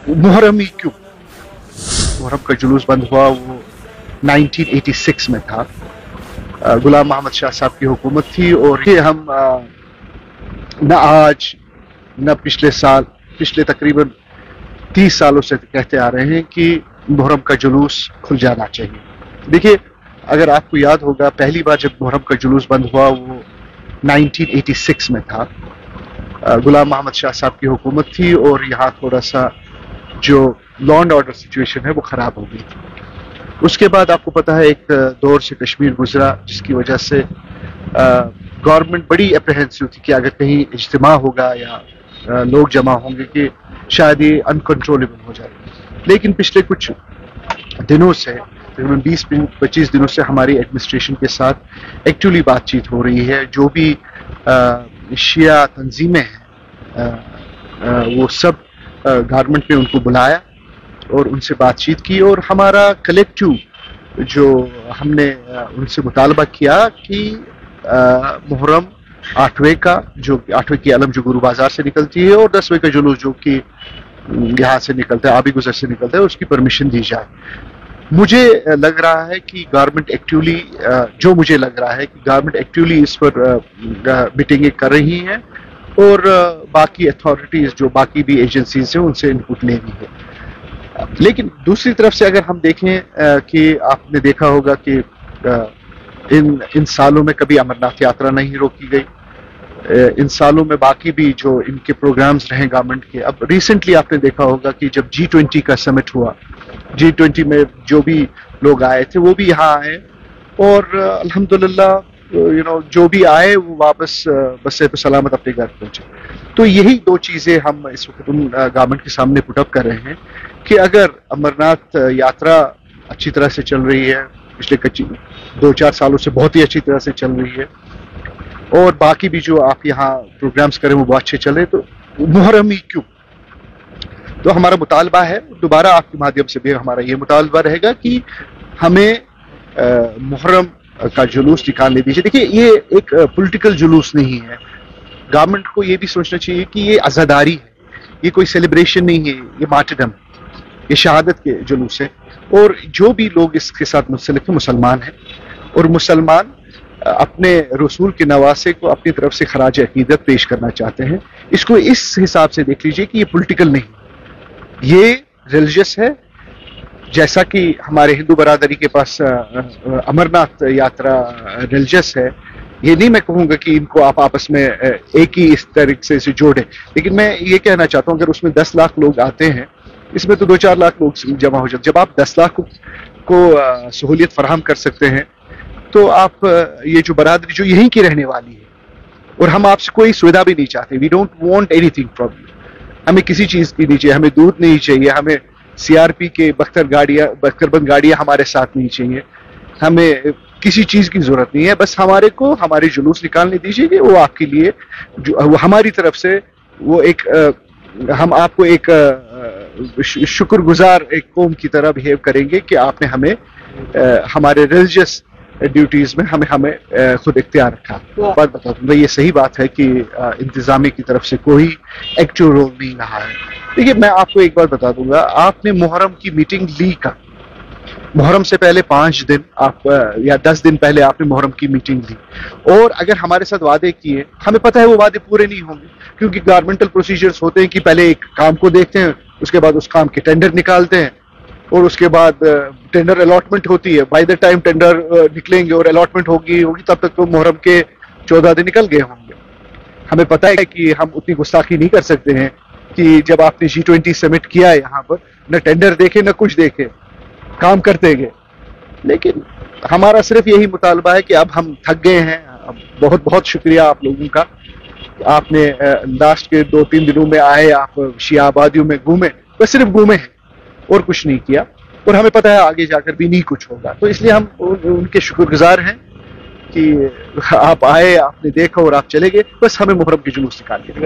मुहर्रम ही क्यों, मुहर्रम का जुलूस बंद हुआ वो 1986 में था। गुलाम मोहम्मद शाह साहब की हुकूमत थी और ये हम न आज न पिछले साल, पिछले तकरीबन 30 सालों से कहते आ रहे हैं कि मुहर्रम का जुलूस खुल जाना चाहिए। देखिए, अगर आपको याद होगा, पहली बार जब मुहर्रम का जुलूस बंद हुआ वो 1986 में था। गुलाम मोहम्मद शाह साहब की हुकूमत थी और यहाँ थोड़ा सा जो लॉ एंड ऑर्डर सिचुएशन है वो खराब हो गई थी। उसके बाद आपको पता है एक दौर से कश्मीर गुजरा जिसकी वजह से गवर्नमेंट बड़ी अप्रहेंसिव थी कि अगर कहीं इज्तिमा होगा या लोग जमा होंगे कि शायद ये अनकंट्रोलेबल हो जाए। लेकिन पिछले कुछ दिनों से, तकरीबन 20-25 दिनों से हमारी एडमिनिस्ट्रेशन के साथ एक्चुअली बातचीत हो रही है। जो भी शिया तंजीमें हैं वो सब गवर्नमेंट ने उनको बुलाया और उनसे बातचीत की और हमारा कलेक्टिव जो हमने उनसे मुतालबा किया कि मुहर्रम 8वें का, जो 8वें की अलम जो गुरु बाजार से निकलती है और 10वें का जुलूस जो कि यहाँ से निकलता है, आबी गुजर से निकलता है, उसकी परमिशन दी जाए। मुझे लग रहा है कि गवर्नमेंट एक्टिवली इस पर मीटिंगें कर रही हैं और बाकी अथॉरिटीज जो बाकी भी एजेंसीज हैं उनसे इनपुट ले रही है। लेकिन दूसरी तरफ से अगर हम देखें कि आपने देखा होगा कि इन सालों में कभी अमरनाथ यात्रा नहीं रोकी गई। इन सालों में बाकी भी जो इनके प्रोग्राम्स रहे गवर्नमेंट के, अब रिसेंटली आपने देखा होगा कि जब G20 का समिट हुआ, G20 में जो भी लोग आए थे वो भी यहाँ आए और अल्हम्दुलिल्लाह जो भी आए वो वापस बस सलामत अपने घर पहुंचे। तो यही दो चीजें हम इस वक्त गवर्नमेंट के सामने पुटअप कर रहे हैं कि अगर अमरनाथ यात्रा अच्छी तरह से चल रही है, पिछले 2-4 सालों से बहुत ही अच्छी तरह से चल रही है और बाकी भी जो आप यहाँ प्रोग्राम्स करें वो बहुत अच्छे चले, तो मुहर्रम ही क्यों। तो हमारा मुतालबा है, दोबारा आपके माध्यम से भी हमारा ये मुतालबा रहेगा कि हमें मुहर्रम का जुलूस निकालने दीजिए। देखिए, ये एक पॉलिटिकल जुलूस नहीं है। गवर्नमेंट को ये भी सोचना चाहिए कि ये अज़ादारी है, ये कोई सेलिब्रेशन नहीं है, ये मार्टरडम, ये शहादत के जुलूस है। और जो भी लोग इसके साथ मुंसलिक हैं मुसलमान हैं और मुसलमान अपने रसूल के नवासे को अपनी तरफ से खराज अकीदत पेश करना चाहते हैं। इसको इस हिसाब से देख लीजिए कि ये पॉलिटिकल नहीं, ये रिलीजियस है। जैसा कि हमारे हिंदू बरादरी के पास अमरनाथ यात्रा रिलीजियस है, ये नहीं मैं कहूँगा कि इनको आप आपस में एक ही इस तरीके से जोड़े, लेकिन मैं ये कहना चाहता हूँ अगर उसमें 10 लाख लोग आते हैं, इसमें तो 2-4 लाख लोग जमा हो जाते। जब आप 10 लाख को सहूलियत फराहम कर सकते हैं तो आप ये जो बरादरी जो यहीं की रहने वाली है, और हम आपसे कोई सुविधा भी नहीं चाहते, we don't want anything from you, हमें किसी चीज की नहीं चाहिए, हमें दूध नहीं चाहिए, हमें CRP के बख्तरबंद गाड़ियां हमारे साथ नहीं चाहिए, हमें किसी चीज की जरूरत नहीं है। बस हमारे को हमारे जुलूस निकालने दीजिए कि वो आपके लिए वो हमारी तरफ से वो एक हम आपको एक शुक्रगुजार एक कौम की तरह बिहेव करेंगे कि आपने हमें हमारे रिलीजियस ड्यूटीज में हमें खुद इख्तियार रखा। बात बता दूंगा, ये सही बात है कि इंतजामिया की तरफ से कोई एक्टिव रोल नहीं रहा है। देखिए, मैं आपको एक बात बता दूंगा, आपने मुहर्रम की मीटिंग ली का, मुहर्रम से पहले 5 दिन आप या 10 दिन पहले आपने मुहर्रम की मीटिंग ली, और अगर हमारे साथ वादे किए, हमें पता है वो वादे पूरे नहीं होंगे क्योंकि गवर्नमेंटल प्रोसीजर्स होते हैं कि पहले एक काम को देखते हैं, उसके बाद उस काम के टेंडर निकालते हैं और उसके बाद टेंडर अलॉटमेंट होती है। बाय द टाइम टेंडर निकलेंगे और अलॉटमेंट होगी तब तक तो मुहर्रम के 14 दिन निकल गए होंगे। हमें पता है कि हम उतनी गुस्ताखी नहीं कर सकते हैं कि जब आपने G20 समिट किया है यहाँ पर, न टेंडर देखे न कुछ देखे, काम करते गए। लेकिन हमारा सिर्फ यही मुतालबा है कि अब हम थक गए हैं। बहुत बहुत शुक्रिया आप लोगों का, आपने लास्ट के 2-3 दिनों में आए, आप शिया आबादियों में घूमे, बस सिर्फ घूमे हैं और कुछ नहीं किया, और हमें पता है आगे जाकर भी नहीं कुछ होगा। तो इसलिए हम उनके शुक्रगुजार हैं कि आप आए, आपने देखा और आप चले गए। बस हमें मुहर्रम की जुलूस निकाल के